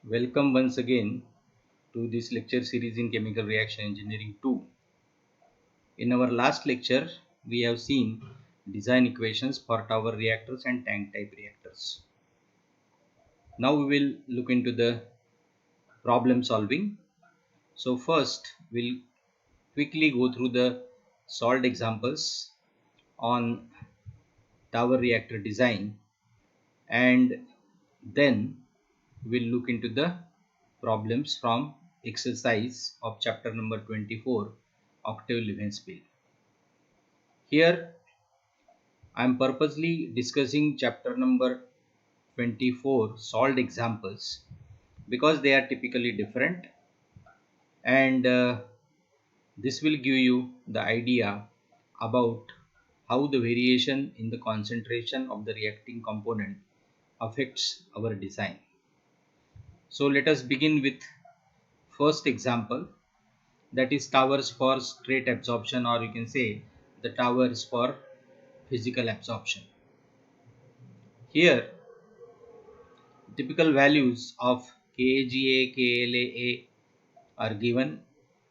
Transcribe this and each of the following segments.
Welcome once again to this lecture series in Chemical Reaction Engineering 2. In our last lecture, we have seen design equations for tower reactors and tank type reactors. Now we will look into the problem solving. So first, we'll quickly go through the solved examples on tower reactor design, and then we'll look into the problems from exercise of chapter number 24, octave Levenspiel. Here I am purposely discussing chapter number 24 solved examples because they are typically different, and this will give you the idea about how the variation in the concentration of the reacting component affects our design. So let us begin with first example, that is towers for straight absorption, or you can say the towers for physical absorption. Here typical values of KAGA, KLAA are given,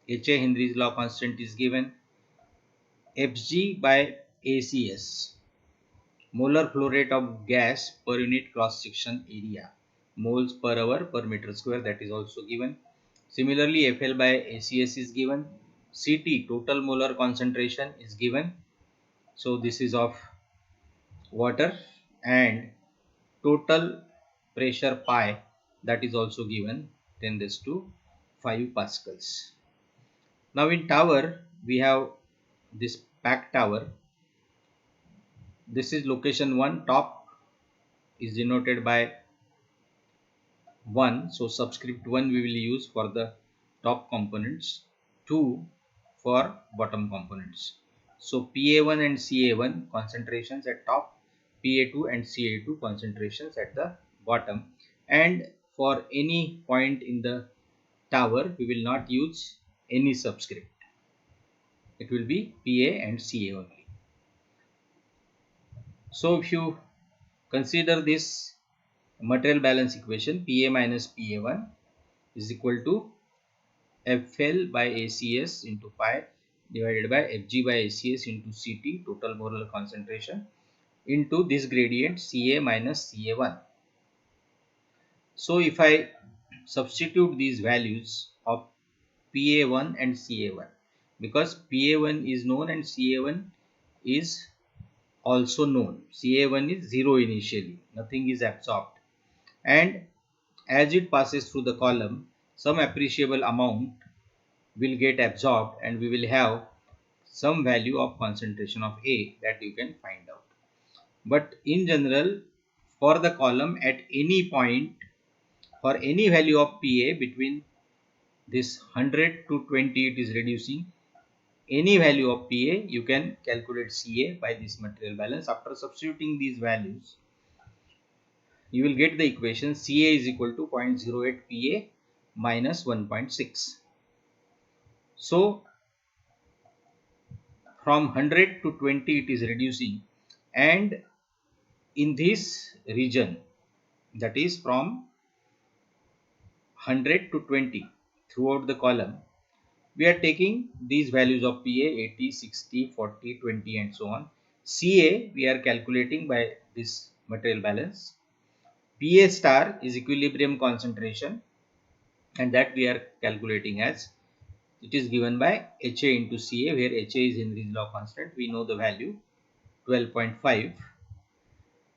HA Henry's law constant is given, Fg by ACS, molar flow rate of gas per unit cross section area, moles per hour per meter square, that is also given. Similarly, FL by ACS is given, CT total molar concentration is given, so this is of water, and total pressure pi, that is also given, 10 raised to 5 pascals. Now in tower we have this packed tower. This is location 1, top is denoted by 1, so subscript 1 we will use for the top components, 2 for bottom components. So PA1 and CA1 concentrations at top, PA2 and CA2 concentrations at the bottom, and for any point in the tower we will not use any subscript. It will be PA and CA only. So if you consider this material balance equation, PA minus PA1 is equal to FL by ACS into pi divided by Fg by ACS into Ct, total molar concentration, into this gradient Ca minus Ca1. So if I substitute these values of PA1 and Ca1, because PA1 is known and Ca1 is also known. Ca1 is 0 initially, nothing is absorbed, and as it passes through the column, some appreciable amount will get absorbed and we will have some value of concentration of A that you can find out. But in general, for the column at any point, for any value of PA between this 100 to 20, it is reducing. Any value of PA, you can calculate Ca by this material balance. After substituting these values, you will get the equation Ca is equal to 0.08 PA minus 1.6. So from 100 to 20 it is reducing, and in this region, that is from 100 to 20 throughout the column, we are taking these values of PA 80, 60, 40, 20 and so on. Ca we are calculating by this material balance. PA star is equilibrium concentration, and that we are calculating as, it is given by HA into Ca, where HA is Henry's law constant. We know the value 12.5.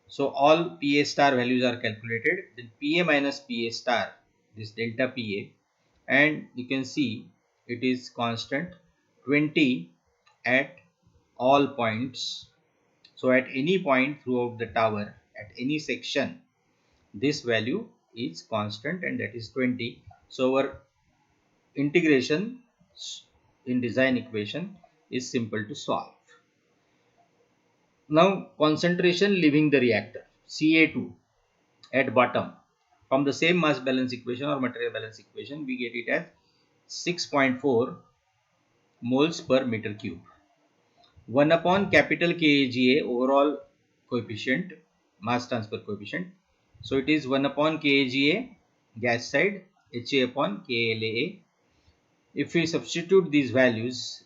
So all PA star values are calculated. Then PA minus PA star, this delta PA, and you can see it is constant 20 at all points. So at any point throughout the tower, at any section, this value is constant, and that is 20. So our integration in design equation is simple to solve. Now concentration leaving the reactor, Ca2 at bottom, from the same mass balance equation or material balance equation, we get it as 6.4 moles per meter cube. 1 upon capital KAGA overall coefficient, mass transfer coefficient. So it is 1 upon KAGA gas side HA upon KLAA. If we substitute these values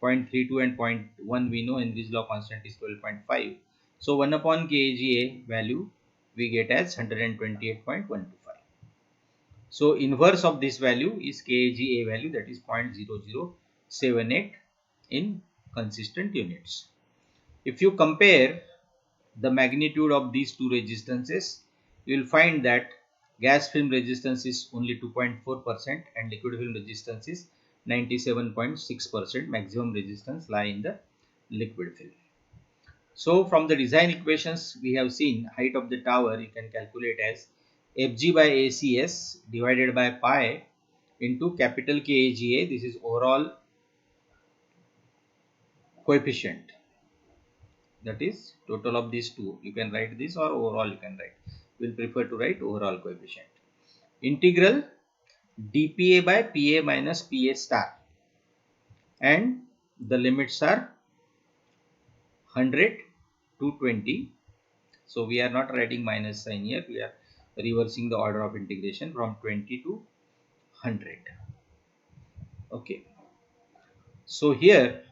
0.32 and 0.1, we know Henry's law constant is 12.5. So 1 upon kga value we get as 128.125. So inverse of this value is kga value, that is 0.0078 in consistent units. If you compare the magnitude of these two resistances, you will find that gas film resistance is only 2.4% and liquid film resistance is 97.6%. Maximum resistance lie in the liquid film. So from the design equations we have seen, height of the tower you can calculate as Fg by ACS divided by pi into capital KAGA. This is overall coefficient, that is total of these two. You can write this or overall you can write. We will prefer to write overall coefficient. Integral dPA by PA minus PA star, and the limits are 100 to 20. So we are not writing minus sign here, we are reversing the order of integration from 20 to 100. Okay, so here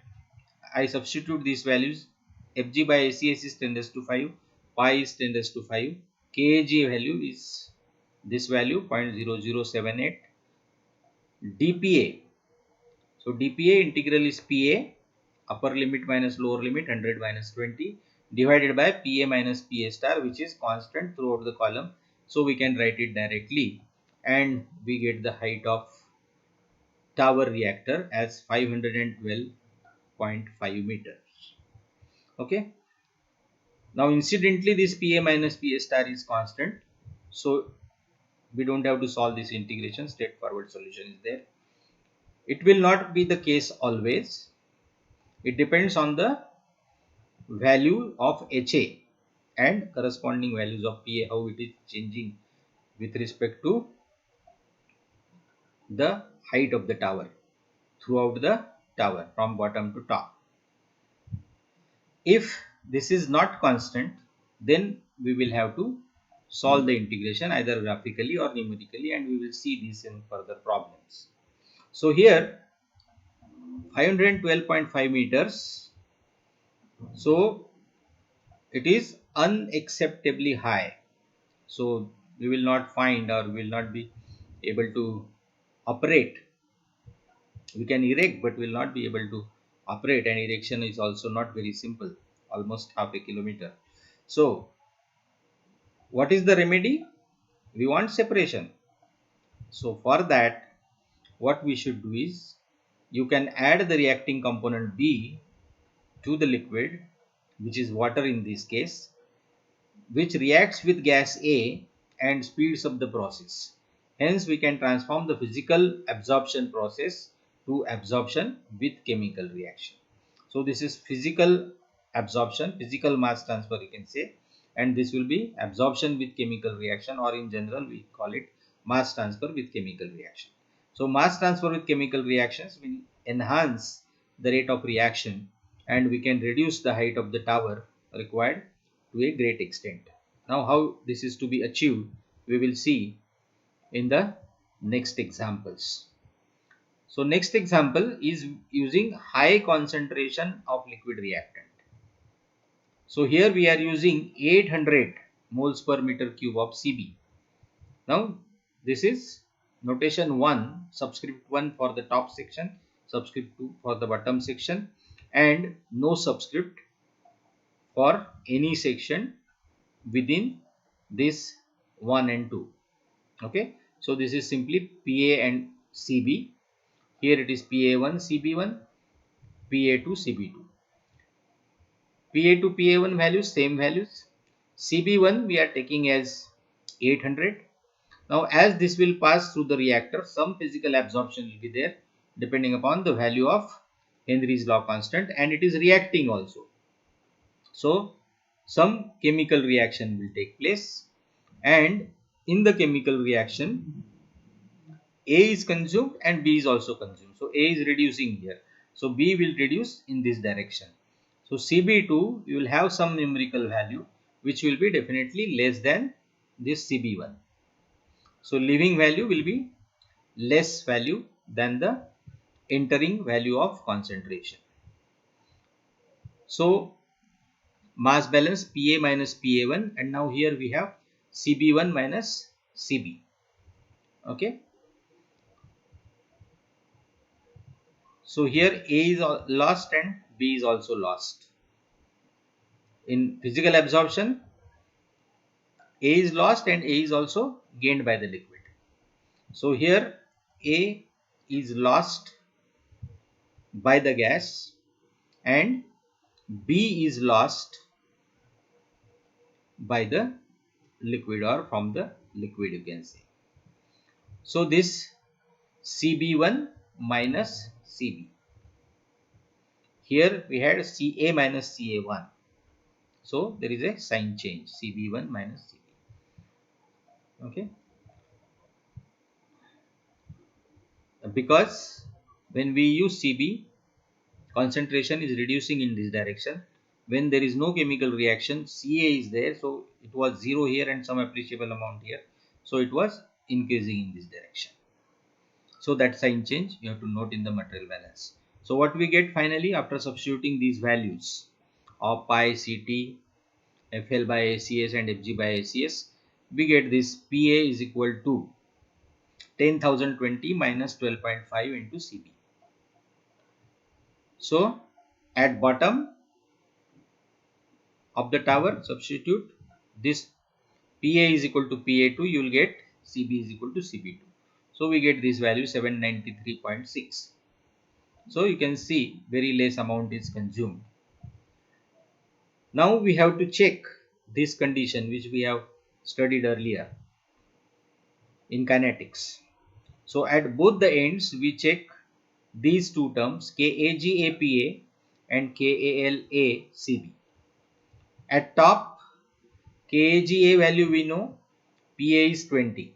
I substitute these values. Fg by ACS is 10 raised to 5, pi is 10 raised to 5, Kg value is this value 0.0078, dPA. So dPA integral is PA, upper limit minus lower limit 100 minus 20 divided by PA minus PA star, which is constant throughout the column. So we can write it directly and we get the height of tower reactor as 512.5 meters. Okay. Now incidentally this PA minus PA star is constant. So we don't have to solve this integration, straightforward solution is there. It will not be the case always. It depends on the value of HA and corresponding values of PA, how it is changing with respect to the height of the tower throughout the tower from bottom to top. If this is not constant, then we will have to solve the integration either graphically or numerically, and we will see this in further problems. So here 512.5 meters, so it is unacceptably high. So we will not find or will not be able to operate. We can erect but will not be able to operate, and erection is also not very simple, almost half a kilometer. So what is the remedy? We want separation. So for that what we should do is, you can add the reacting component B to the liquid, which is water in this case, which reacts with gas A and speeds up the process. Hence we can transform the physical absorption process to absorption with chemical reaction. So this is physical absorption, physical mass transfer you can say, and this will be absorption with chemical reaction, or in general we call it mass transfer with chemical reaction. So mass transfer with chemical reactions will enhance the rate of reaction, and we can reduce the height of the tower required to a great extent. Now how this is to be achieved we will see in the next examples. So next example is using high concentration of liquid reactant. So here we are using 800 moles per meter cube of Cb. Now this is notation 1, subscript 1 for the top section, subscript 2 for the bottom section, and no subscript for any section within this 1 and 2. Okay, so this is simply PA and CB. Here it is PA1 CB1, PA2 CB2. PA to PA1 values, same values. CB1 we are taking as 800. Now as this will pass through the reactor, some physical absorption will be there depending upon the value of Henry's law constant, and it is reacting also. So some chemical reaction will take place, and in the chemical reaction A is consumed and B is also consumed. So A is reducing here. So B will reduce in this direction. So CB2 you will have some numerical value which will be definitely less than this CB1. So leaving value will be less value than the entering value of concentration. So mass balance Pa minus Pa1, and now here we have Cb1 minus Cb. Okay. So here A is lost and B is also lost. In physical absorption, A is lost and A is also gained by the liquid. So here A is lost by the gas and B is lost by the liquid, or from the liquid you can say. So this Cb1 minus Cb. Here we had Ca minus Ca1. So there is a sign change, Cb1 minus Cb. Okay. Because when we use Cb, concentration is reducing in this direction. When there is no chemical reaction, Ca is there, so it was 0 here and some appreciable amount here. So it was increasing in this direction. So that sign change you have to note in the material balance. So what we get finally after substituting these values of pi, Ct, Fl by ACS and Fg by ACS, we get this Pa is equal to 10,020 minus 12.5 into Cb. So at bottom of the tower, substitute this Pa is equal to Pa2, you will get Cb is equal to Cb2. So we get this value 793.6. So you can see very less amount is consumed. Now we have to check this condition which we have studied earlier in kinetics. So at both the ends we check these two terms KAGAPA and KALACB. At top, KAGA value we know, PA is 20.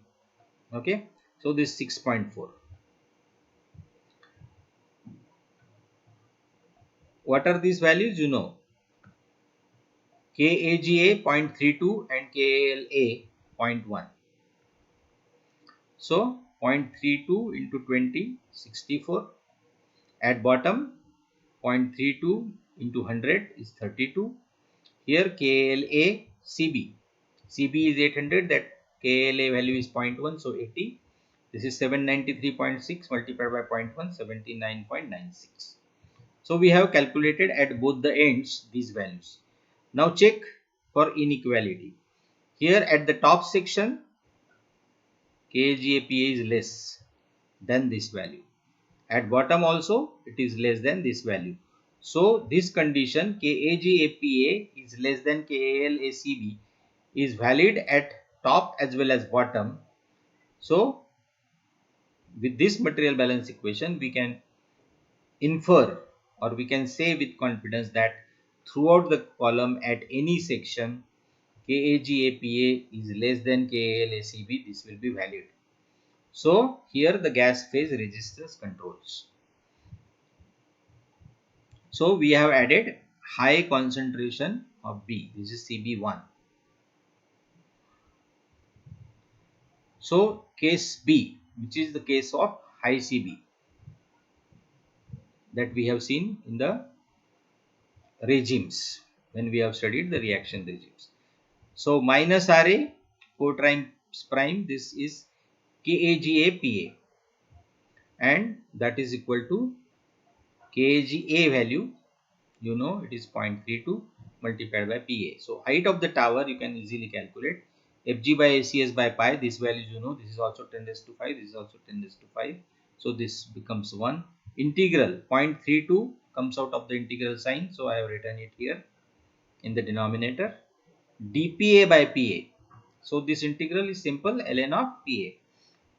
Okay, so this 6.4. What are these values? You know, KAGA 0.32 and KALA 0.1. So 0.32 into 20, 64. At bottom, 0.32 into 100 is 32. Here KLA CB. CB is 800, that KLA value is 0.1, so 80. This is 793.6 multiplied by 0.1, 79.96. So we have calculated at both the ends these values. Now check for inequality. Here at the top section, KGAPA is less than this value. At bottom also it is less than this value. So this condition KAGAPA is less than KALACB is valid at top as well as bottom. So with this material balance equation we can infer, or we can say with confidence, that throughout the column at any section KAGAPA is less than KALACB, this will be valid. So here the gas phase resistance controls. So we have added high concentration of B. This is Cb1. So case B, which is the case of high Cb that we have seen in the regimes when we have studied the reaction regimes. So minus Ra, cotrimes prime, this is KAGAPA, and that is equal to KAGA value, you know, it is 0.32 multiplied by Pa. So height of the tower you can easily calculate. Fg by ACS by pi, this value you know, this is also 10 raised to 5, this is also 10 raised to 5. So this becomes 1. Integral 0.32 comes out of the integral sign, so I have written it here in the denominator. dPa by Pa. So this integral is simple, ln of Pa.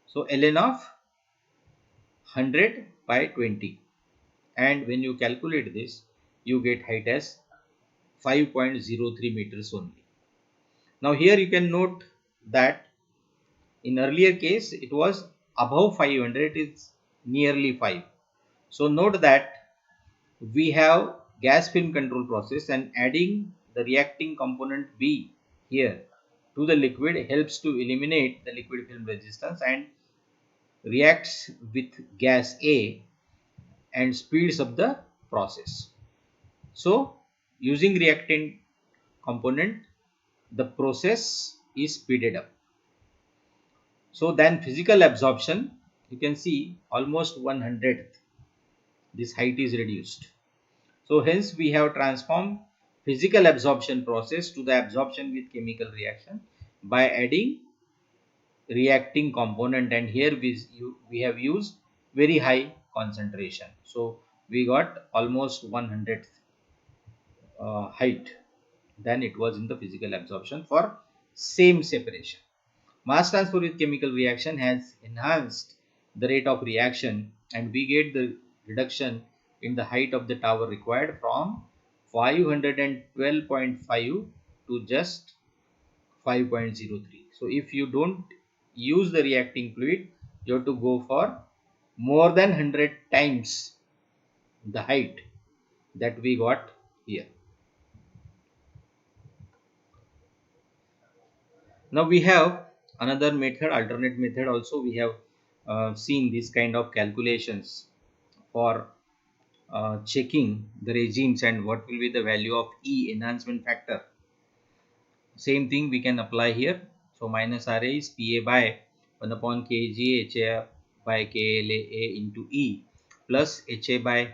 So ln of 100 by 20. And when you calculate this, you get height as 5.03 meters only. Now here you can note that in earlier case it was above 500, it is nearly 5. So note that we have gas film control process and adding the reacting component B here. to the liquid helps to eliminate the liquid film resistance and reacts with gas A and speeds up the process. So using reactant component, the process is speeded up. So then physical absorption, you can see almost 1/100th this height is reduced. So hence we have transformed physical absorption process to the absorption with chemical reaction by adding reacting component, and here we have used very high concentration. So we got almost 1/100th height than it was in the physical absorption for same separation. Mass transfer with chemical reaction has enhanced the rate of reaction, and we get the reduction in the height of the tower required from 512.5 to just 5.03. So if you don't use the reacting fluid, you have to go for more than 100 times the height that we got here. Now we have another method, alternate method also. We have seen this kind of calculations for checking the regimes and what will be the value of E, enhancement factor. Same thing we can apply here. So minus RA is PA by 1 upon kg HA by KLA into E plus HA by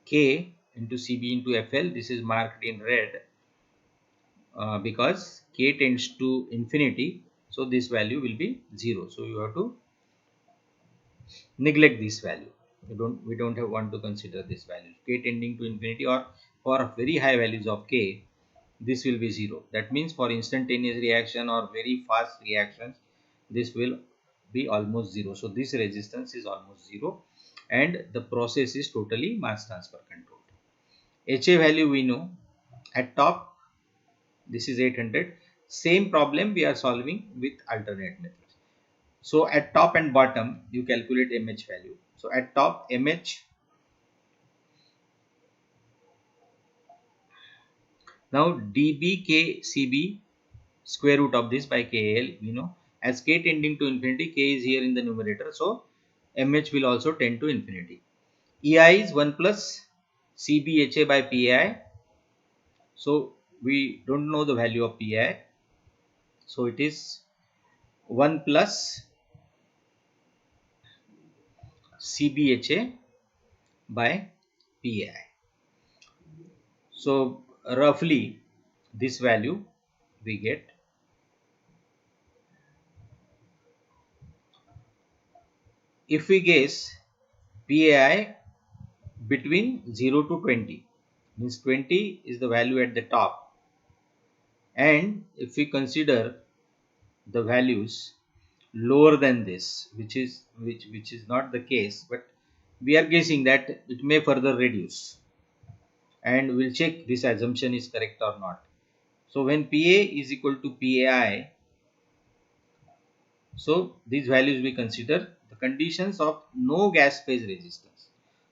K into CB into FL. This is marked in red because K tends to infinity. So this value will be 0. So you have to neglect this value. We don't have want to consider this value. K tending to infinity, or for very high values of K, this will be 0. That means for instantaneous reaction or very fast reactions, this will be almost 0. So this resistance is almost 0 and the process is totally mass transfer controlled. HA value we know. At top, this is 800. Same problem we are solving with alternate methods. So at top and bottom, you calculate MH value. So at top, MH. Now dBKCB square root of this by KL, we know, as K tending to infinity, K is here in the numerator, so MH will also tend to infinity. EI is 1 plus CBHA by PI. So we don't know the value of PI, so it is 1 plus CBHA by PI. So roughly this value we get. If we guess PAI between 0 to 20, means 20 is the value at the top, and if we consider the values lower than this, which is not the case, but we are guessing that it may further reduce, and we'll check this assumption is correct or not. So when PA is equal to PAI, so these values we consider the conditions of no gas phase resistance.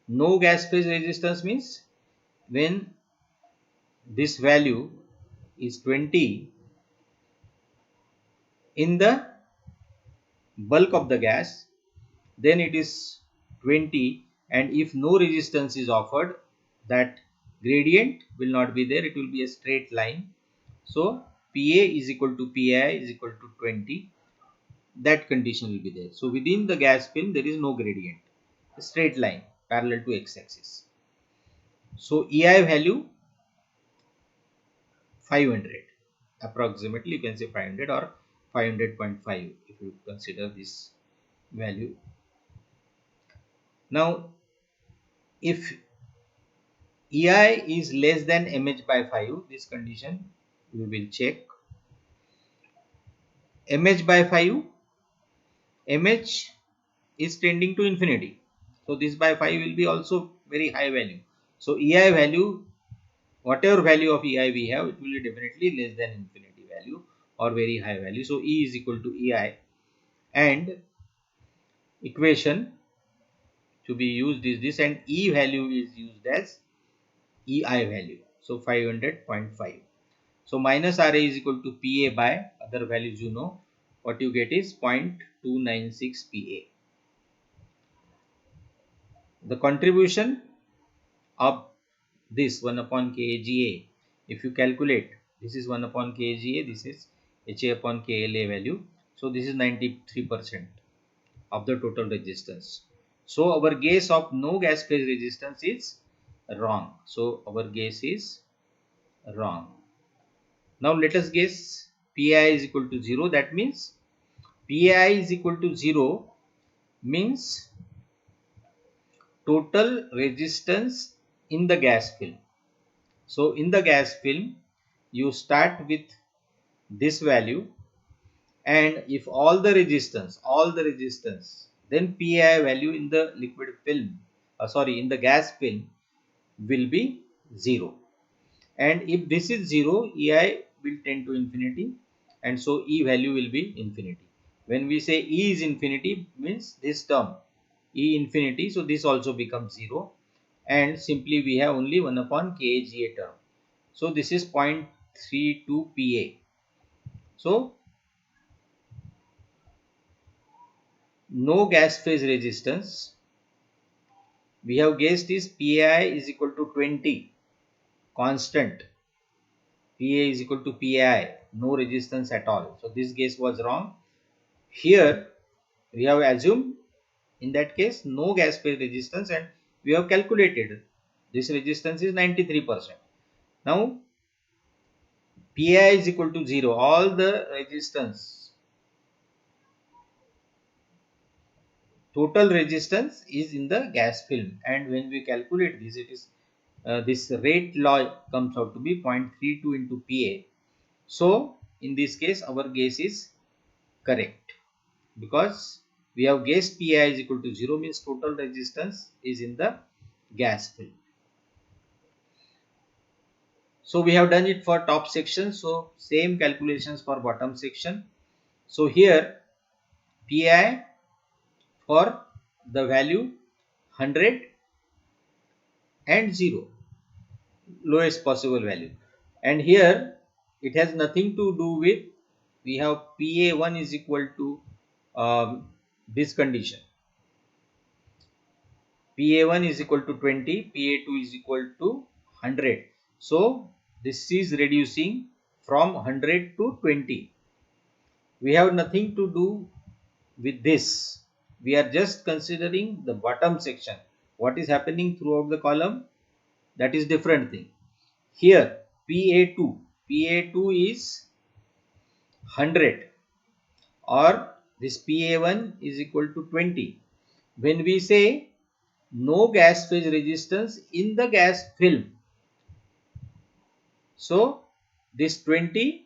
No gas phase resistance means when this value is 20 in the bulk of the gas, then it is 20, and if no resistance is offered, that gradient will not be there, it will be a straight line. So PA is equal to PI is equal to 20, that condition will be there. So within the gas film there is no gradient, a straight line parallel to x-axis. So EI value 500 approximately, you can say 500 or 500.5 if you consider this value. Now if EI is less than MH by 5, this condition we will check. MH by 5, MH is tending to infinity, so this by 5 will be also very high value. So EI value, whatever value of EI we have, it will be definitely less than infinity value or very high value. So E is equal to EI, and equation to be used is this, and E value is used as EI value, so 500.5. So minus RA is equal to PA by other values you know. What you get is 0.296 PA. The contribution of this 1 upon kGa, if you calculate, this is 1 upon kGa, this is HA upon KLA value. So this is 93% of the total resistance. So our guess of no gas phase resistance is wrong. So our guess is wrong. Now let us guess PI is equal to 0. That means PI is equal to 0 means total resistance in the gas film. So in the gas film, you start with this value, and if all the resistance, then PI value in the liquid film, in the gas film will be 0. And if this is 0, EI will tend to infinity, and so E value will be infinity. When we say E is infinity, means this term E infinity, so this also becomes 0, and simply we have only 1 upon kGa term. So this is 0.32 PA. So no gas phase resistance, we have guessed is PI is equal to 20 constant. PA is equal to PI, no resistance at all. So this guess was wrong. Here we have assumed in that case no gas phase resistance, and we have calculated this resistance is 93%. Now PI is equal to 0. All the resistance, total resistance is in the gas film, and when we calculate this, it is this rate law comes out to be 0.32 into PA. So in this case our guess is correct, because we have guessed PI is equal to 0 means total resistance is in the gas film. So we have done it for top section. So same calculations for bottom section. So here PI for the value 100 and 0, lowest possible value, and here it has nothing to do with, we have PA1 is equal to this condition, PA1 is equal to 20, PA2 is equal to 100. So this is reducing from 100 to 20. We have nothing to do with this. We are just considering the bottom section. What is happening throughout the column, that is different thing. Here PA2 is 100, or this PA1 is equal to 20. When we say no gas phase resistance in the gas film, so this 20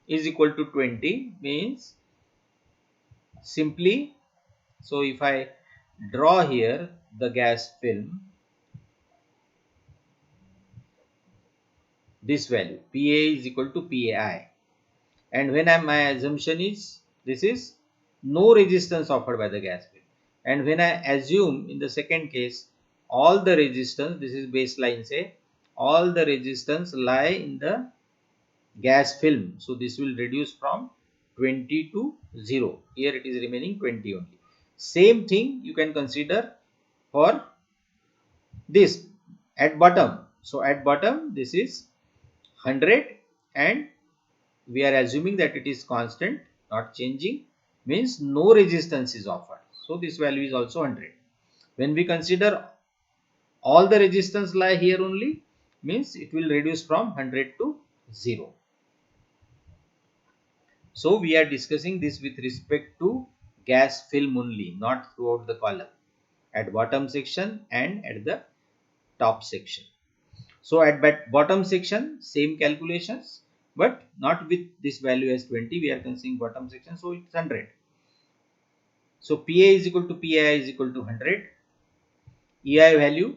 is equal to 20 means simply, so if I draw here the gas film, this value PA is equal to PAI, and when my assumption is this is no resistance offered by the gas film, and when I assume in the second case all the resistance, this is baseline, say all the resistance lie in the gas film, so this will reduce from 20 to 0. Here it is remaining 20 only. Same thing you can consider for this at bottom. So at bottom this is 100, and we are assuming that it is constant, not changing, means no resistance is offered. So this value is also 100. When we consider all the resistance lie here only, means it will reduce from 100 to 0. So we are discussing this with respect to gas film only, not throughout the column, at bottom section and at the top section. So at bottom section same calculations, but not with this value as 20, we are considering bottom section, so it's 100. So PA is equal to PI is equal to 100. EI value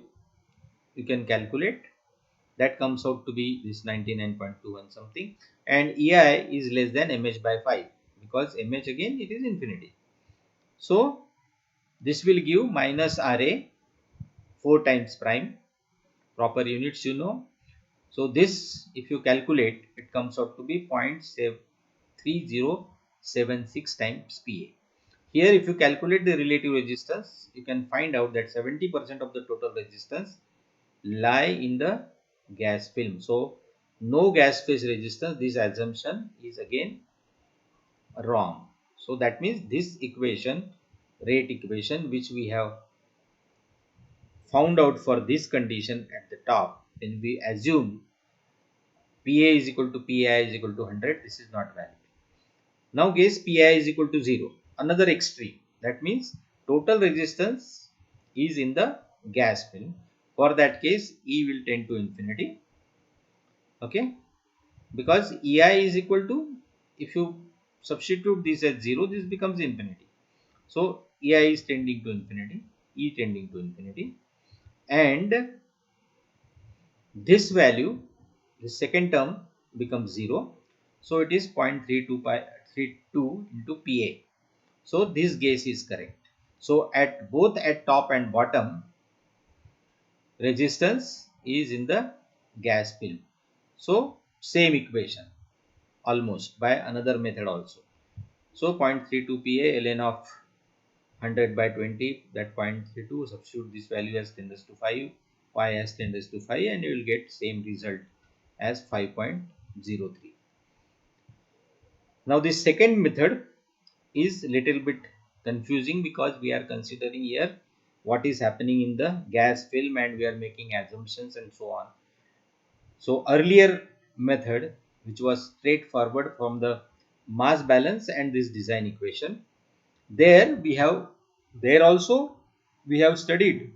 you can calculate, that comes out to be this 99.21 something, and EI is less than mH by 5, because mH again it is infinity. So this will give minus RA 4 times prime, proper units you know. So this, if you calculate, it comes out to be 0.3076 times Pa. Here if you calculate the relative resistance, you can find out that 70% of the total resistance lie in the gas film. So no gas phase resistance, this assumption is again wrong. So that means this equation, rate equation, which we have found out for this condition at the top, when we assume Pa is equal to Pi is equal to 100, this is not valid. Now guess Pi is equal to 0, another extreme. That means total resistance is in the gas film. For that case, E will tend to infinity. Okay, because Ei is equal to, if you substitute this as 0, this becomes infinity. So Ei is tending to infinity, E tending to infinity, and this value, the second term, becomes 0. So it is 0.32 into Pa. So this guess is correct. So at both at top and bottom, resistance is in the gas film. So same equation almost by another method also. So 0.32 Pa ln of 100 by 20, that 0.32, substitute this value as 10 raised to 5, pi as 10 raised to 5, and you will get same result as 5.03. Now this second method is little bit confusing because we are considering here what is happening in the gas film and we are making assumptions and so on. So earlier method, which was straightforward from the mass balance and this design equation, there also we have studied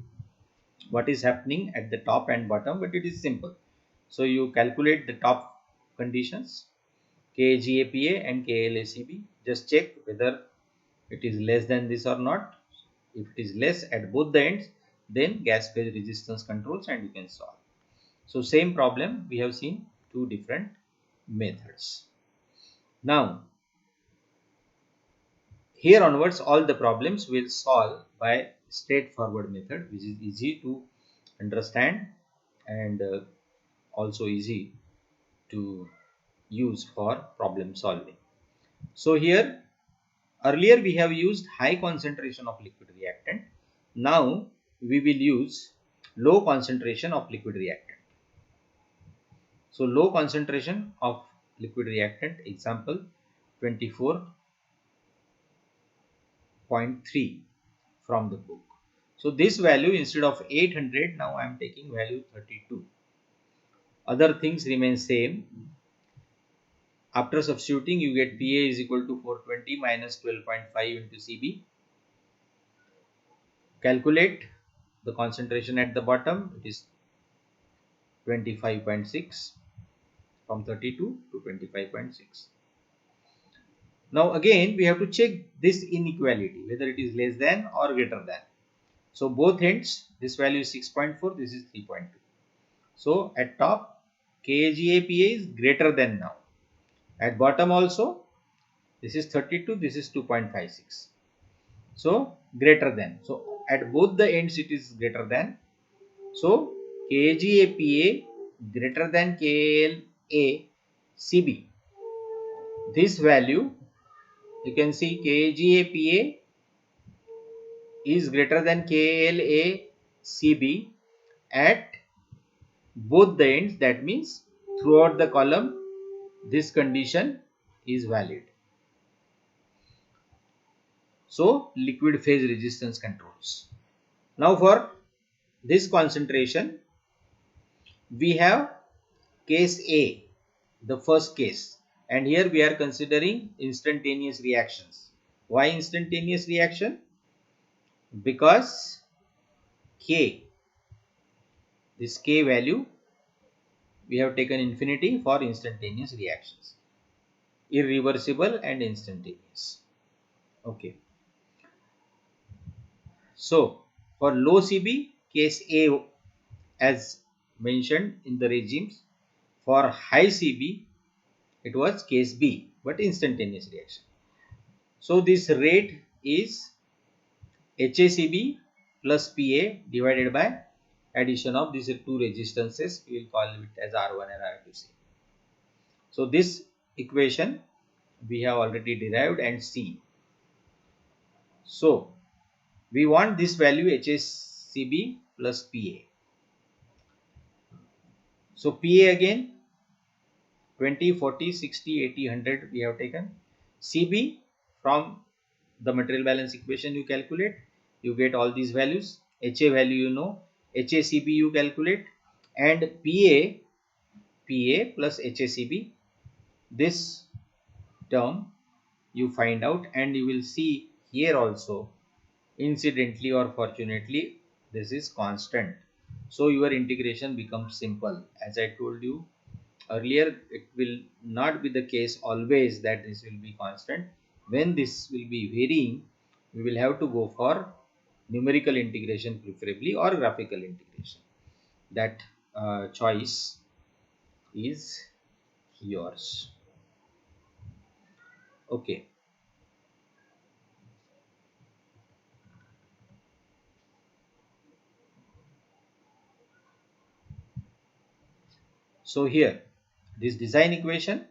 what is happening at the top and bottom, but it is simple. So you calculate the top conditions, KGAPA and KLACB. Just check whether it is less than this or not. If it is less at both the ends, then gas phase resistance controls and you can solve. So same problem, we have seen two different methods. Now here onwards, all the problems will solve by straightforward method, which is easy to understand and also easy to use for problem solving. So here earlier we have used high concentration of liquid reactant. Now we will use low concentration of liquid reactant. So low concentration of liquid reactant, example 24.3 from the book. So this value, instead of 800, now I am taking value 32. Other things remain same. After substituting, you get Pa is equal to 420 minus 12.5 into Cb. Calculate the concentration at the bottom. It is 25.6 from 32 to 25.6. Now again we have to check this inequality, whether it is less than or greater than. So both ends, this value is 6.4, this is 3.2. So at top, KGAPA is greater than now. At bottom also, this is 32, this is 2.56. So greater than. So at both the ends it is greater than. So KGAPA greater than KLACB. This value, you can see KGAPA is greater than KLACB at both the ends. That means throughout the column this condition is valid. So liquid phase resistance controls. Now for this concentration, we have case A, the first case, and here we are considering instantaneous reactions. Why instantaneous reaction? Because K, this K value, we have taken infinity for instantaneous reactions, irreversible and instantaneous. Okay. So for low Cb, case A as mentioned in the regimes. For high Cb, it was case B, but instantaneous reaction. So this rate is HACB plus PA divided by addition of these two resistances. We will call it as R1 and R2C. So this equation we have already derived and seen. So we want this value HACB plus PA. So PA again 20, 40, 60, 80, 100 we have taken. CB from the material balance equation you calculate, you get all these values. HA value you know, HACB you calculate, and PA plus HACB, this term you find out, and you will see here also incidentally or fortunately this is constant. So your integration becomes simple. As I told you earlier, it will not be the case always that this will be constant. When this will be varying, we will have to go for numerical integration preferably, or graphical integration. That choice is yours. Okay. So here, this design equation,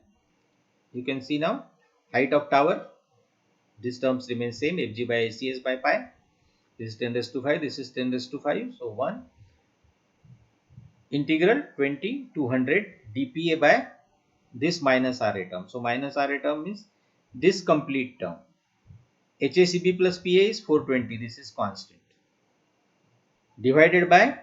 you can see now, height of tower, these terms remain same, Fg by ACS by pi. This is 10 raised to 5, this is 10 raised to 5. So 1 integral 20 to 100 dPa by this minus Ra term. So minus Ra term means this complete term. HACB plus PA is 420, this is constant. Divided by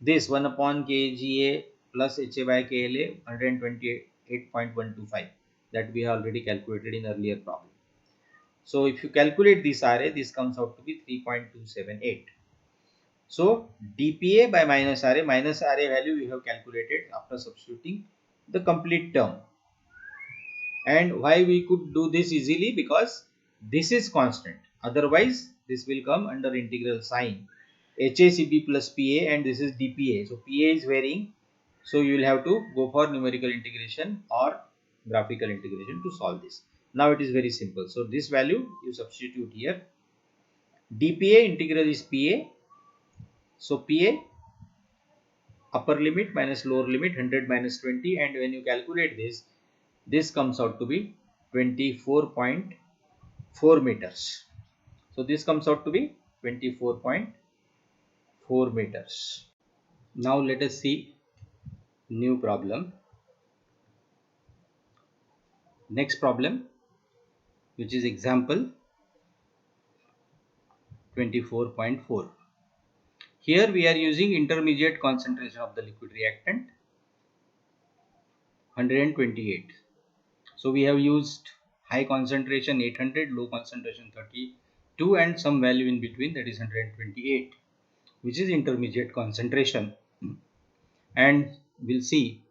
this 1 upon kGa plus HA by KLA 128.125, that we have already calculated in earlier problem. So if you calculate this Ra, this comes out to be 3.278. So dPa by minus Ra value we have calculated after substituting the complete term. And why we could do this easily? Because this is constant. Otherwise, this will come under integral sign. HACB plus PA, and this is dPa. So PA is varying. So you will have to go for numerical integration or graphical integration to solve this. Now it is very simple. So this value you substitute here. dPa integral is PA. So PA upper limit minus lower limit 100 minus 20, and when you calculate this, this comes out to be 24.4 meters. So this comes out to be 24.4 meters. Now let us see new problem. Next problem, which is example 24.4. Here we are using intermediate concentration of the liquid reactant 128. So we have used high concentration 800, low concentration 32, and some value in between, that is 128, which is intermediate concentration. And we'll see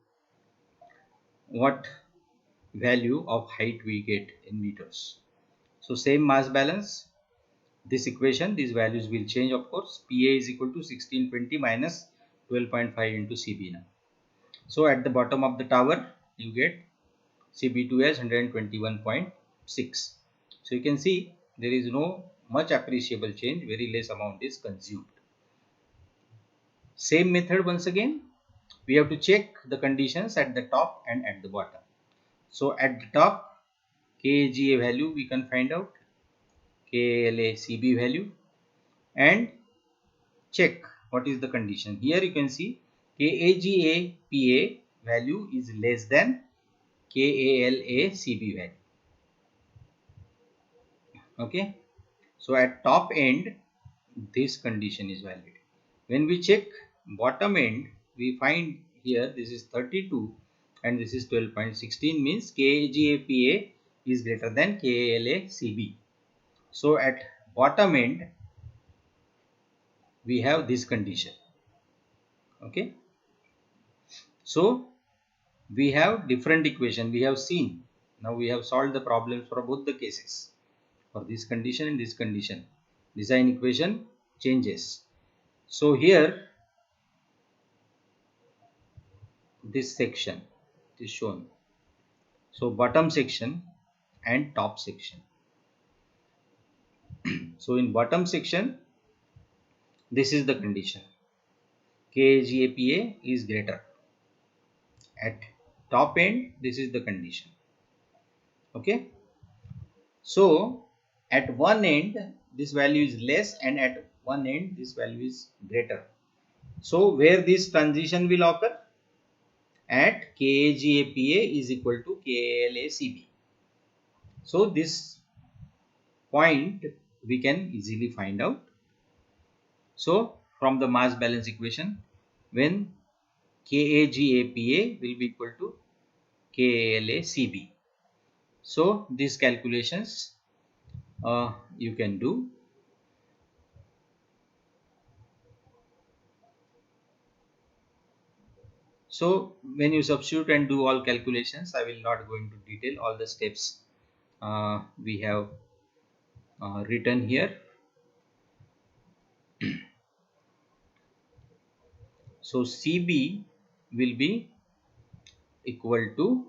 what value of height we get in meters. So same mass balance, this equation, these values will change of course. PA is equal to 1620 minus 12.5 into CB now. So at the bottom of the tower you get CB2 as 121.6. So you can see there is no much appreciable change, very less amount is consumed. Same method once again, we have to check the conditions at the top and at the bottom. So at the top, KAGA value we can find out, KLA CB value, and check what is the condition. Here you can see KAGA PA value is less than KALA CB value. Okay, so at top end this condition is valid. When we check bottom end, we find here this is 32 and this is 12.16, means KAGAPA is greater than KALA-CB. So at bottom end we have this condition. Okay. So we have different equation we have seen. Now we have solved the problems for both the cases. For this condition and this condition, design equation changes. So here this section is shown. So bottom section and top section. So in bottom section, this is the condition. KAGAPA is greater. At top end, this is the condition. Okay. So at one end, this value is less, and at one end, this value is greater. So where this transition will occur? At KAGAPA is equal to KALACB. So this point we can easily find out. So from the mass balance equation, when KAGAPA will be equal to KALACB. So these calculations you can do. So when you substitute and do all calculations, I will not go into detail. All the steps we have written here. So CB will be equal to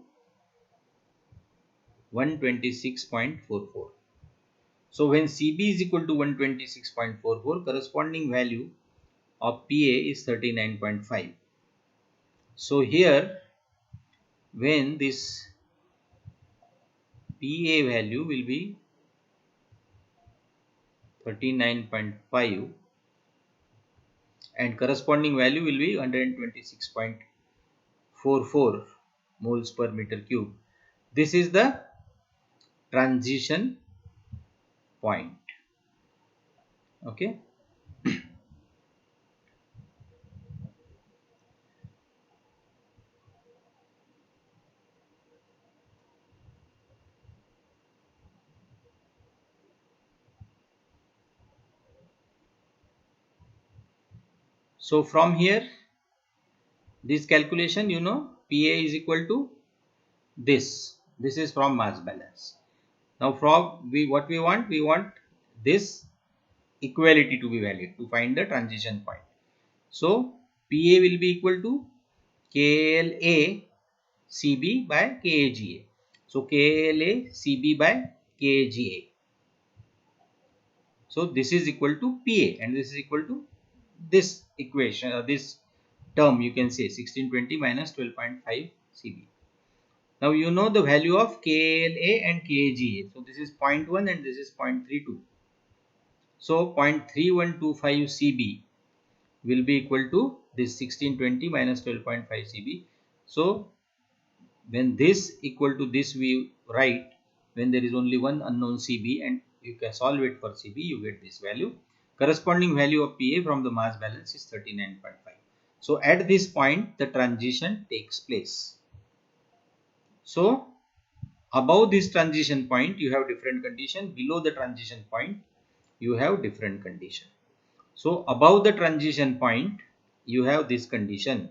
126.44. So when CB is equal to 126.44, corresponding value of PA is 39.5. So here when this PA value will be 39.5 and corresponding value will be 126.44 moles per meter cube. This is the transition point. Okay. So from here, this calculation, PA is equal to this. This is from mass balance. Now from what we want this equality to be valid to find the transition point. So PA will be equal to KLA CB by KAGA. So KLA CB by KAGA. So this is equal to PA and this is equal to this equation, this term you can say 1620 minus 12.5 CB. Now you know the value of KLA and KAGA. So this is 0.1 and this is 0.32. So 0.3125 CB will be equal to this 1620 minus 12.5 CB. So when this equal to this we write when there is only one unknown CB and you can solve it for CB, you get this value. Corresponding value of PA from the mass balance is 39.5. So at this point the transition takes place. So above this transition point you have different condition, below the transition point you have different condition. So above the transition point you have this condition,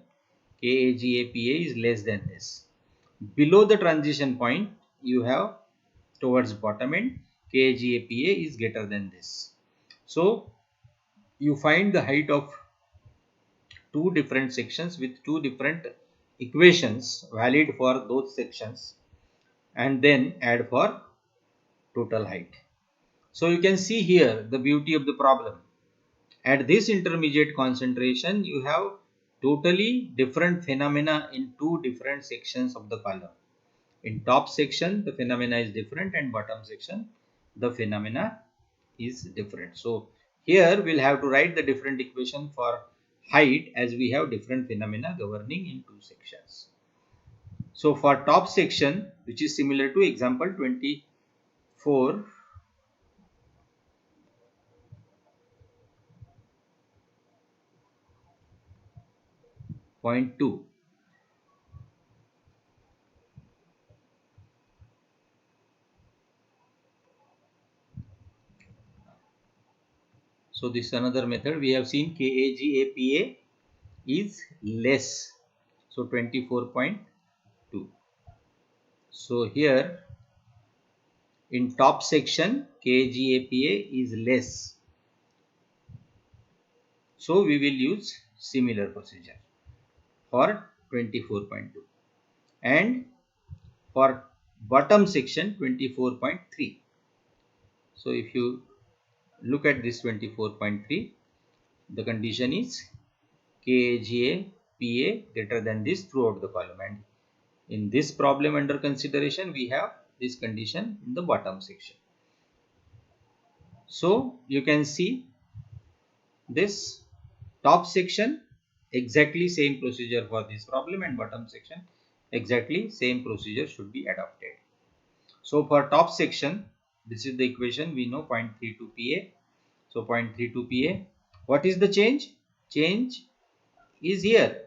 KAGAPA is less than this. Below the transition point you have towards bottom end KAGAPA is greater than this. So you find the height of two different sections with two different equations valid for those sections and then add for total height. So you can see here the beauty of the problem. At this intermediate concentration you have totally different phenomena in two different sections of the column. In top section the phenomena is different and bottom section the phenomena is different. So here we'll have to write the different equation for height as we have different phenomena governing in two sections. So for top section, which is similar to example 24.2. So this is another method. We have seen KAGAPA is less. So 24.2. So here in top section KAGAPA is less. So we will use similar procedure for 24.2 and for bottom section 24.3. So if you look at this 24.3, the condition is KAGA, PA greater than this throughout the column, and in this problem under consideration we have this condition in the bottom section. So you can see this top section exactly same procedure for this problem, and bottom section exactly same procedure should be adopted. So for top section, this is the equation, we know 0.32 PA. So 0.32 PA. What is the change? Change is here.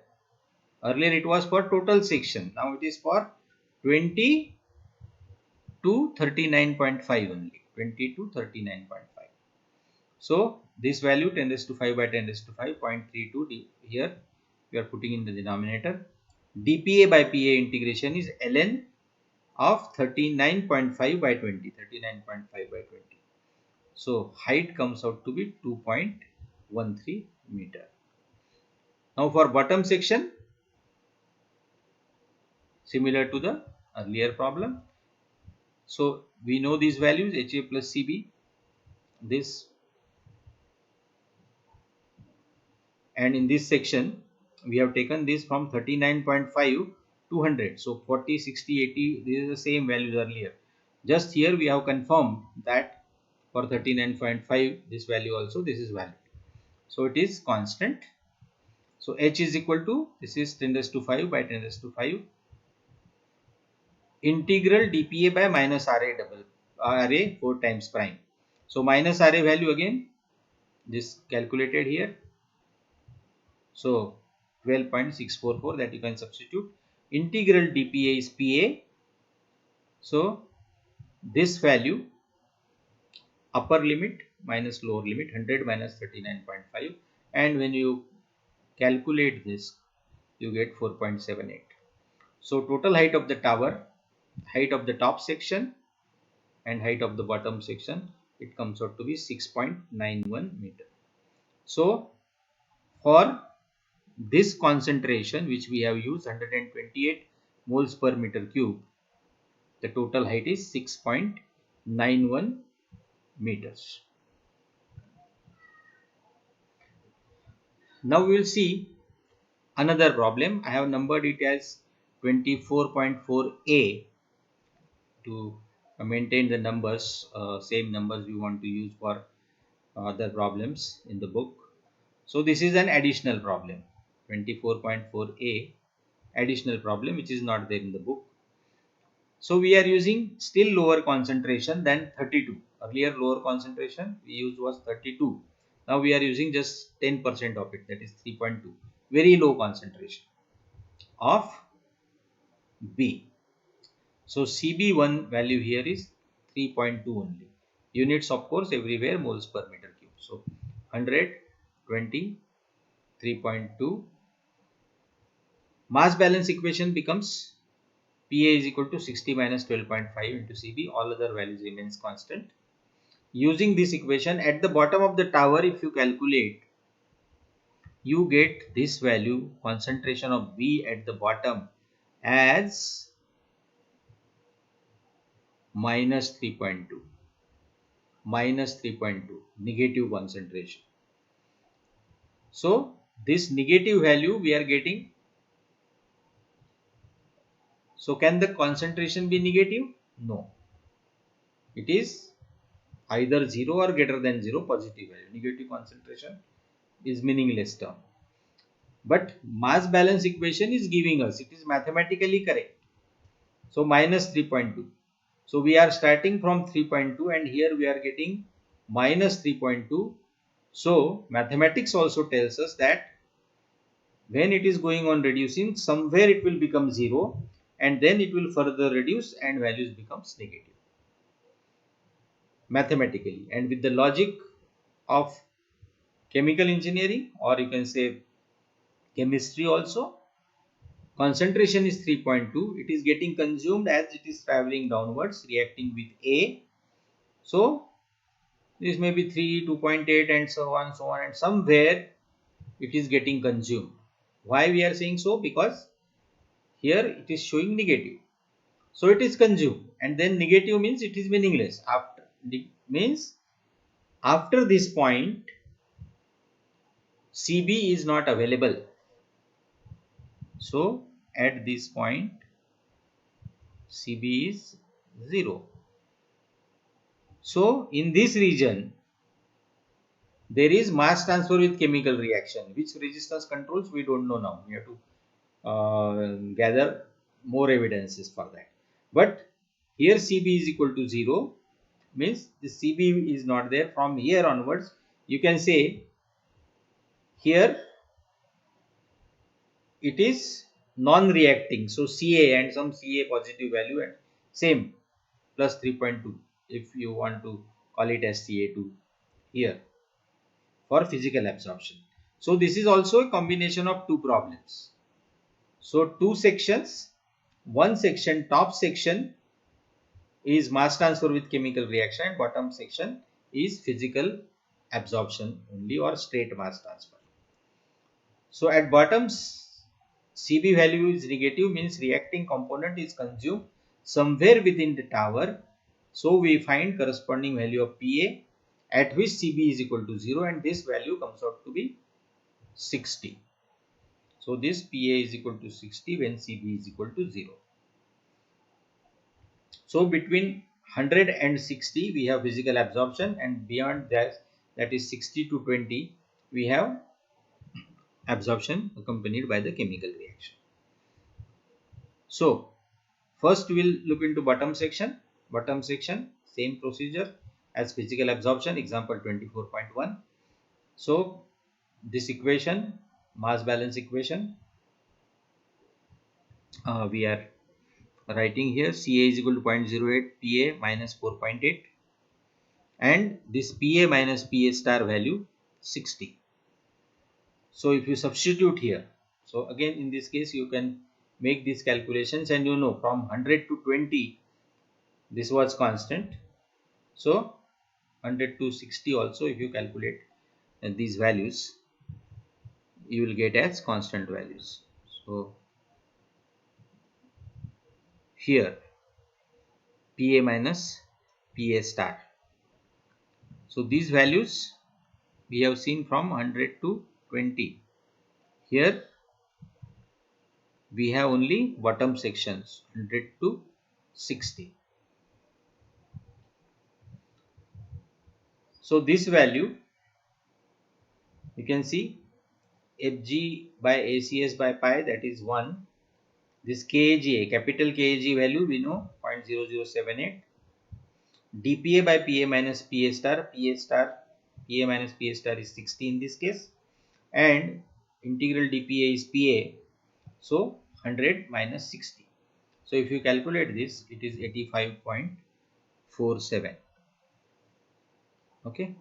Earlier it was for total section. Now it is for 20 to 39.5 only. 20 to 39.5. So this value 10 raised to 5 by 10 raised to 5, 0.32 here we are putting in the denominator. dPA by PA integration is ln of 39.5 by 20. 39.5 by 20. So height comes out to be 2.13 meter. Now for bottom section, similar to the earlier problem. So we know these values HA plus CB, this, and in this section we have taken this from 39.5 to 100. So 40, 60, 80, this is the same values earlier. Just here we have confirmed that for 39.5 this value also, this is valid. So it is constant. So H is equal to, this is 10 raised to 5 by 10 raised to 5 integral dPA by minus RA double RA 4 times prime. So minus RA value again, this calculated here. So 12.644, that you can substitute. Integral dPA is PA. So this value, upper limit minus lower limit, 100 minus 39.5, and when you calculate this you get 4.78. So total height of the tower, height of the top section and height of the bottom section, it comes out to be 6.91 meter. So for this concentration which we have used 128 moles per meter cube, the total height is 6.91 meters. Now we will see another problem. I have numbered it as 24.4a to maintain the numbers, same numbers we want to use for other problems in the book. So this is an additional problem, 24.4a additional problem which is not there in the book. So we are using still lower concentration than 32. Earlier lower concentration we used was 32. Now we are using just 10% of it, that is 3.2. Very low concentration of B. So CB1 value here is 3.2 only. Units of course everywhere moles per meter cube. So 120, 3.2. Mass balance equation becomes PA is equal to 60 minus 12.5 into CB. All other values remains constant. Using this equation, at the bottom of the tower, if you calculate, you get this value, concentration of B at the bottom, as minus 3.2. Minus 3.2, negative concentration. So this negative value we are getting. So can the concentration be negative? No. It is either 0 or greater than 0 positive value. Negative concentration is meaningless term. But mass balance equation is giving us, it is mathematically correct. So minus 3.2. So we are starting from 3.2 and here we are getting minus 3.2. So mathematics also tells us that when it is going on reducing, somewhere it will become 0 and then it will further reduce and values becomes negative. Mathematically, and with the logic of chemical engineering, or you can say chemistry also, concentration is 3.2. It is getting consumed as it is traveling downwards, reacting with A. So this may be 3, 2.8 and so on, and somewhere it is getting consumed. Why we are saying so? Because here it is showing negative. So it is consumed, and then negative means it is meaningless. After means after this point, CB is not available. So at this point Cb is 0. So in this region there is mass transfer with chemical reaction. Which resistance controls we don't know now. We have to gather more evidences for that. But here Cb is equal to 0 means the Cb is not there. From here onwards you can say here it is non-reacting. So Ca and some Ca positive value and same plus 3.2 if you want to call it as Ca2 here for physical absorption. So this is also a combination of two problems. So two sections, one section, top section is mass transfer with chemical reaction and bottom section is physical absorption only or straight mass transfer. So at bottom Cb value is negative means reacting component is consumed somewhere within the tower. So we find corresponding value of Pa at which Cb is equal to 0 and this value comes out to be 60. So this Pa is equal to 60 when Cb is equal to 0. So between 100 and 60 we have physical absorption and beyond that, that is 60 to 20, we have absorption accompanied by the chemical reaction. So first we will look into bottom section. Bottom section, same procedure as physical absorption, example 24.1. So this equation, mass balance equation, we are writing here Ca is equal to 0.08 Pa minus 4.8 and this Pa minus Pa star value 60. So if you substitute here, so again in this case you can make these calculations and you know from 100 to 20 this was constant. So 100 to 60 also if you calculate these values you will get as constant values. So here Pa minus Pa star. So these values we have seen from 100 to 20. Here we have only bottom sections 100 to 60. So this value you can see Fg by ACS by pi, that is 1. This KAGA, capital KAG value we know 0.0078. dPA by PA minus PA star, PA minus PA star is 60 in this case, and integral dPA is PA, so 100 minus 60. So if you calculate this, it is 85.47. Okay.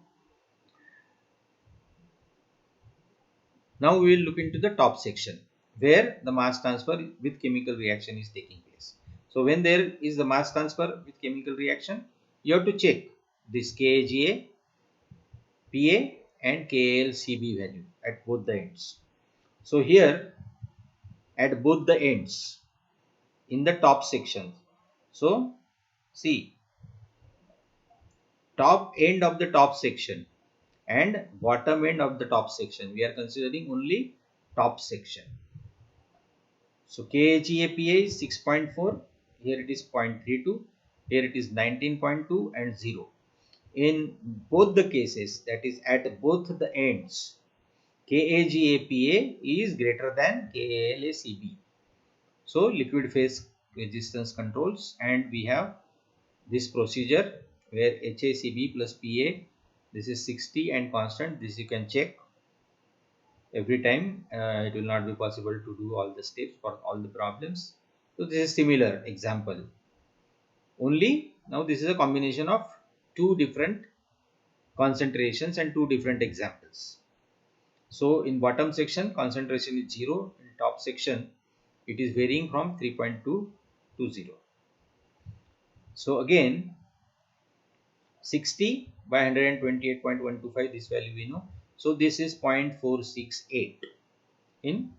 Now we will look into the top section where the mass transfer with chemical reaction is taking place. So when there is the mass transfer with chemical reaction, you have to check this KAGA, PA and KALCB value at both the ends. So here at both the ends in the top section, so see top end of the top section and bottom end of the top section, we are considering only top section. So KAGAPA is 6.4, here it is 0.32, here it is 19.2 and 0. In both the cases, that is at both the ends, KAGAPA is greater than KALACB. So liquid phase resistance controls, and we have this procedure where HACB plus PA, this is 60 and constant, this you can check every time. It will not be possible to do all the steps for all the problems. So this is similar example. Only now this is a combination of two different concentrations and two different examples. So in bottom section concentration is 0, in top section it is varying from 3.2 to 0. So again 60 by 128.125, this value we know. So this is 0.468 in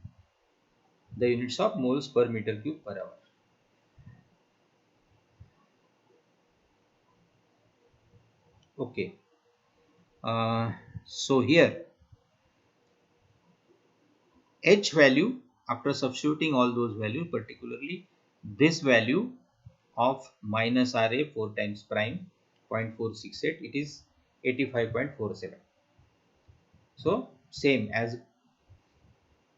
the units of moles per meter cube per hour. Okay. So here H value after substituting all those values, particularly this value of minus RA 4 times prime 0.468, it is 85.47. So same as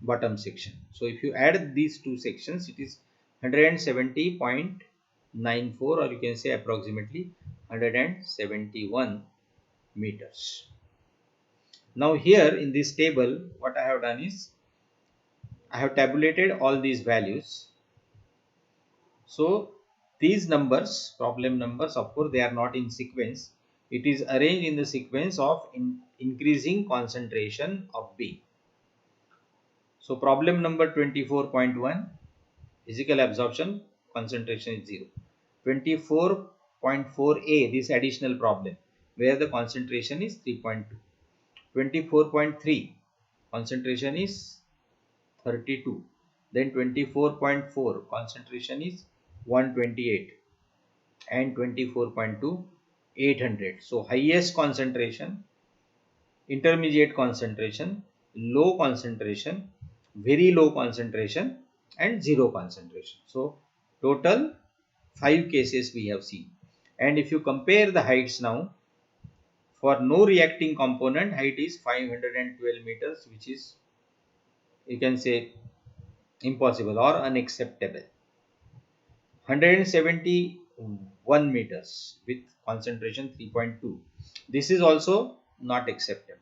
bottom section. So if you add these two sections, it is 170.94, or you can say approximately 171 meters. Now here in this table, what I have done is I have tabulated all these values. So these numbers, problem numbers, of course they are not in sequence. It is arranged in the sequence of increasing concentration of B. So problem number 24.1, physical absorption, concentration is 0. 24.4a, this additional problem where the concentration is 3.2. 24.3, concentration is 32. Then 24.4, concentration is 128, and 24.2, 800. So highest concentration, intermediate concentration, low concentration, very low concentration, and zero concentration. So total 5 cases we have seen. And if you compare the heights now, for no reacting component, height is 512 meters, which is, you can say, impossible or unacceptable. 171 meters with concentration 3.2. This is also not acceptable.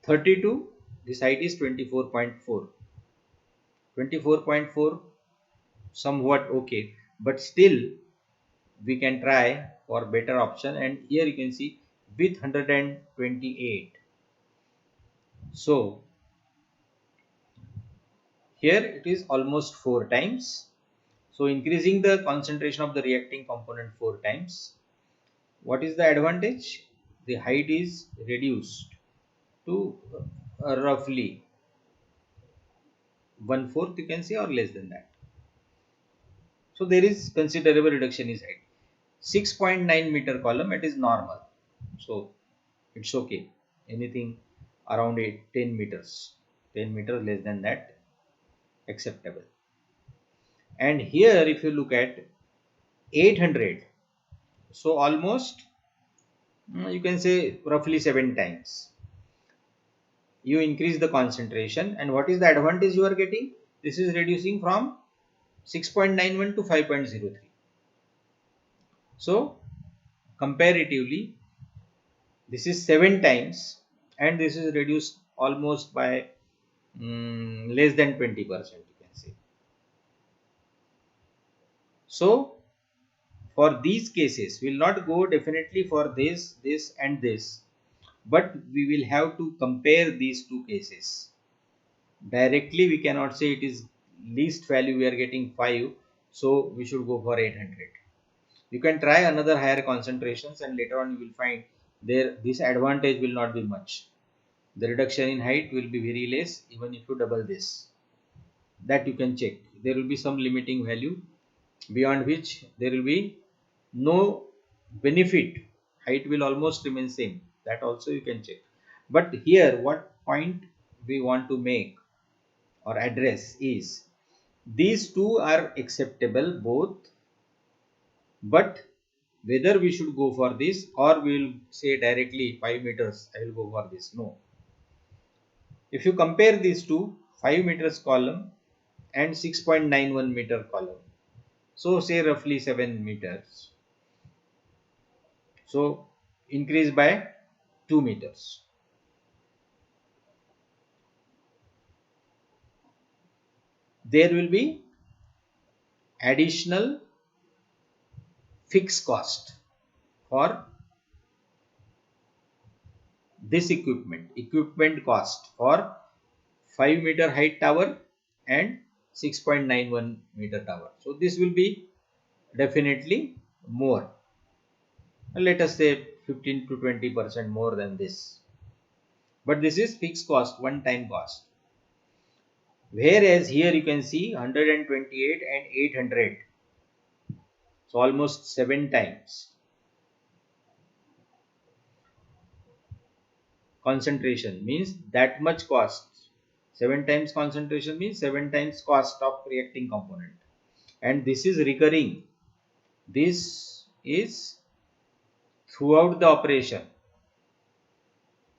32, this height is 24.4. 24.4 somewhat okay, but still we can try for better option, and here you can see with 128. So here it is almost 4 times. So increasing the concentration of the reacting component 4 times. What is the advantage? The height is reduced to roughly 1/4, you can say, or less than that. So there is considerable reduction in height. 6.9 meter column, it is normal. So it's okay. Anything around 10 meters. 10 meters less than that, acceptable. And here if you look at 800, so almost you can say roughly 7 times you increase the concentration. And what is the advantage you are getting? This is reducing from 6.91 to 5.03. So comparatively this is 7 times, and this is reduced almost by less than 20%, you can say. So for these cases we will not go definitely for this and this, but we will have to compare these two cases. Directly we cannot say it is least value we are getting 5, so we should go for 800. You can try another higher concentrations, and later on you will find there this advantage will not be much. The reduction in height will be very less even if you double this. That you can check. There will be some limiting value beyond which there will be no benefit. Height will almost remain same. That also you can check. But here what point we want to make or address is these two are acceptable both, but whether we should go for this or we will say directly 5 meters I will go for this. No. If you compare these two, 5 meters column and 6.91 meter column, so say roughly 7 meters, so increase by 2 meters. There will be additional fixed cost for this equipment cost for 5 meter height tower and 6.91 meter tower. So this will be definitely more. Let us say 15 to 20% more than this. But this is fixed cost, one time cost. Whereas here you can see 128 and 800. So almost 7 times. Concentration means that much cost. 7 times concentration means 7 times cost of reacting component, and this is recurring. This is throughout the operation.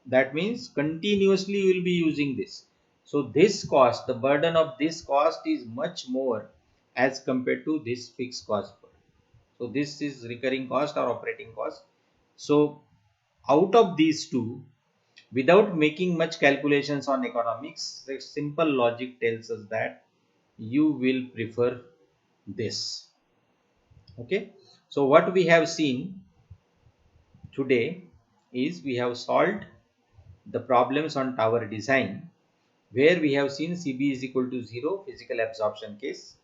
That means continuously you will be using this. So this cost, the burden of this cost is much more as compared to this fixed cost. So this is recurring cost or operating cost. So out of these two, without making much calculations on economics, the simple logic tells us that you will prefer this. Okay. So what we have seen today is we have solved the problems on tower design, where we have seen CB is equal to 0 physical absorption case,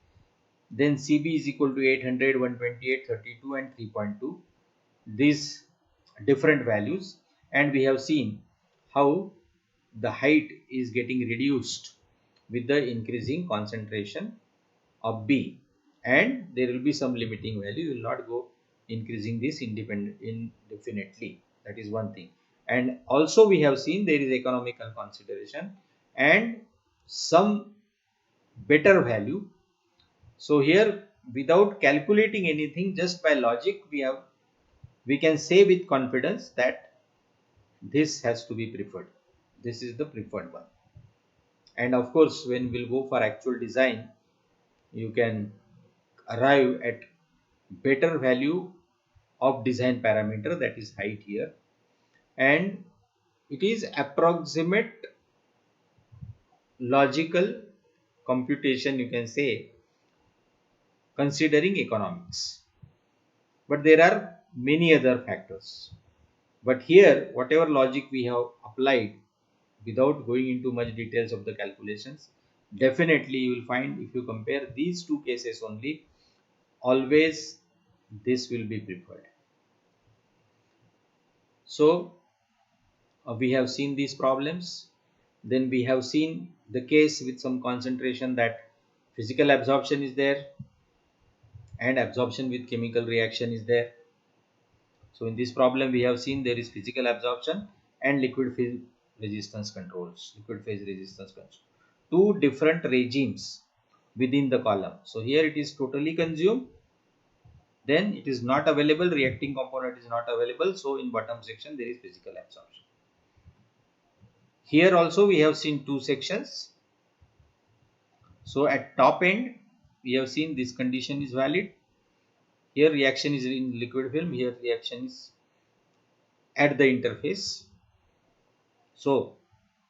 then CB is equal to 800, 128, 32 and 3.2, these different values, and we have seen how the height is getting reduced with the increasing concentration of B, and there will be some limiting value. You will not go increasing this indefinitely. That is one thing. And also we have seen there is economical consideration and some better value. So here, without calculating anything, just by logic, we can say with confidence that this has to be preferred. This is the preferred one. And of course, when we'll go for actual design, you can arrive at better value of design parameter, that is height here, and it is approximate logical computation, you can say, considering economics. But there are many other factors. But here, whatever logic we have applied, without going into much details of the calculations, definitely you will find, if you compare these two cases only, always this will be preferred. So we have seen these problems. Then we have seen the case with some concentration that physical absorption is there and absorption with chemical reaction is there. So in this problem we have seen there is physical absorption and liquid phase resistance controls, liquid phase resistance control. Two different regimes within the column. So here it is totally consumed, then it is not available, reacting component is not available. So in bottom section there is physical absorption. Here also we have seen two sections. So at top end we have seen this condition is valid. Here reaction is in liquid film, here reaction is at the interface. So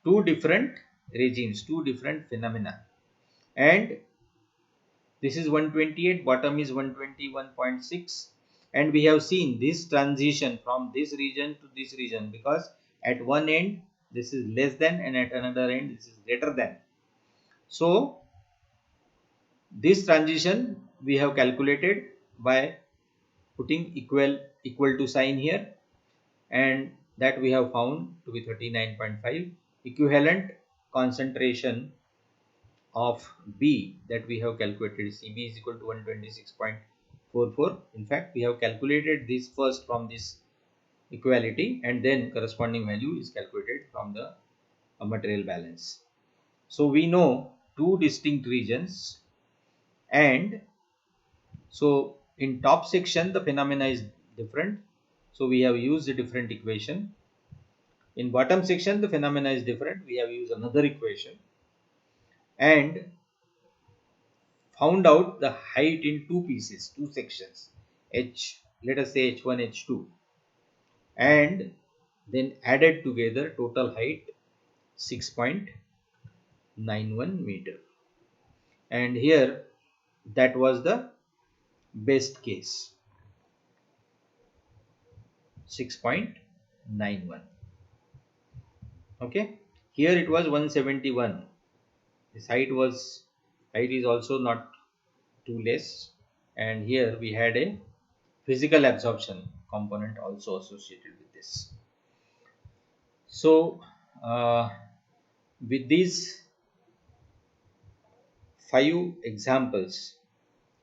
two different regimes, two different phenomena, and this is 128, bottom is 121.6, and we have seen this transition from this region to this region, because at one end this is less than and at another end this is greater than. So this transition we have calculated by putting equal to sign here, and that we have found to be 39.5. Equivalent concentration of B that we have calculated, CB is equal to 126.44. In fact, we have calculated this first from this equality, and then corresponding value is calculated from the material balance. So we know two distinct regions, and so in top section the phenomena is different, so we have used a different equation. In bottom section the phenomena is different, we have used another equation, and found out the height in two pieces, two sections, h, let us say h1 h2, and then added together total height 6.91 meter, and here that was the best case, 6.91. okay, here it was 171. This height is also not too less, and here we had a physical absorption component also associated with this. So with these 5 examples,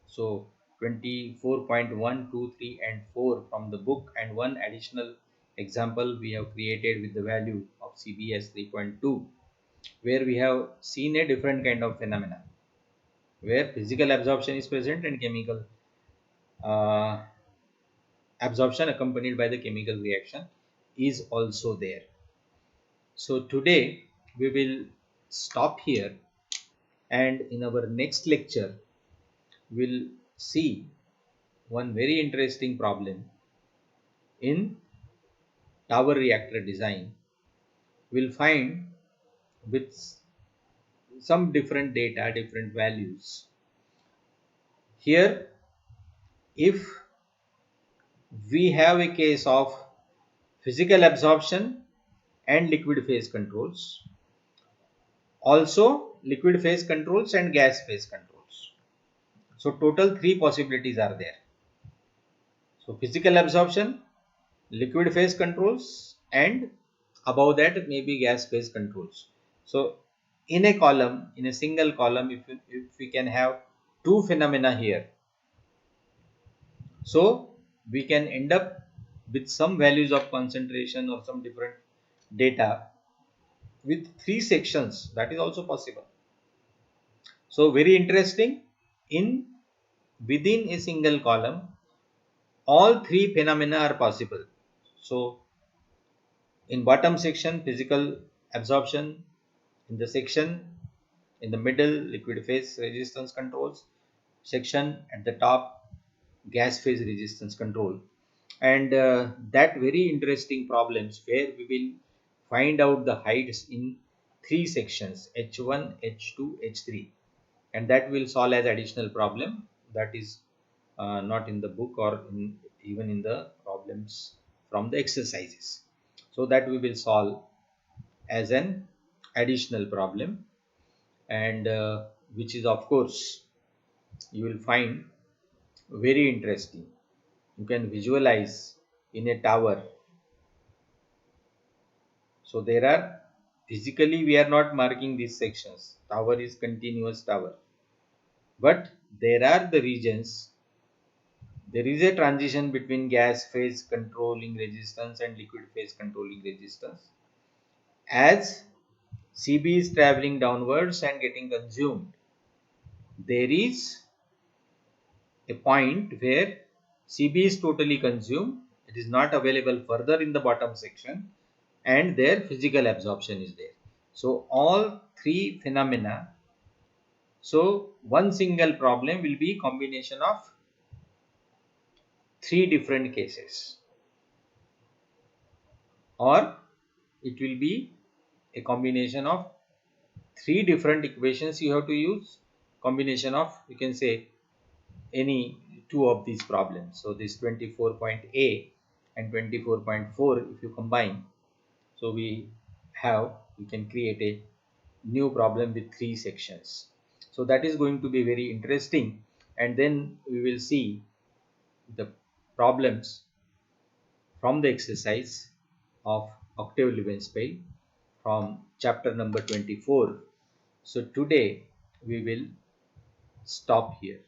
so 24.1, 2, 3 and 4 from the book, and one additional example we have created with the value of CB as 3.2. where we have seen a different kind of phenomena, where physical absorption is present and chemical uh, absorption accompanied by the chemical reaction is also there. So today we will stop here, and in our next lecture we'll see one very interesting problem in tower reactor design. We'll find with some different data, different values. Here, if we have a case of physical absorption and liquid phase controls, also liquid phase controls and gas phase controls. So total three possibilities are there. So physical absorption, liquid phase controls, and above that maybe gas phase controls. So in a column, in a single column, if we can have two phenomena here, so we can end up with some values of concentration or some different data with three sections. That is also possible. So very interesting. In within a single column, all three phenomena are possible. So in bottom section, physical absorption; in the section in the middle, liquid phase resistance controls; section at the top, gas phase resistance control. And that very interesting problems where we will find out the heights in three sections, h1, h2, h3, and that will solve as additional problem that is not in the book or even in the problems from the exercises. So that we will solve as an additional problem, and which is of course you will find very interesting. You can visualize in a tower. So there are, physically we are not marking these sections. Tower is continuous tower, but there are the regions. There is a transition between gas phase controlling resistance and liquid phase controlling resistance. As CB is traveling downwards and getting consumed, there is a point where CB is totally consumed. It is not available further in the bottom section, and their physical absorption is there. So all three phenomena. So one single problem will be combination of three different cases, or it will be a combination of three different equations you have to use. Combination of, you can say, any two of these problems. So this 24.A and 24.4, if you combine, so we can create a new problem with three sections. So that is going to be very interesting, and then we will see the problems from the exercise of octave Levenspiehl from chapter number 24. So today we will stop here.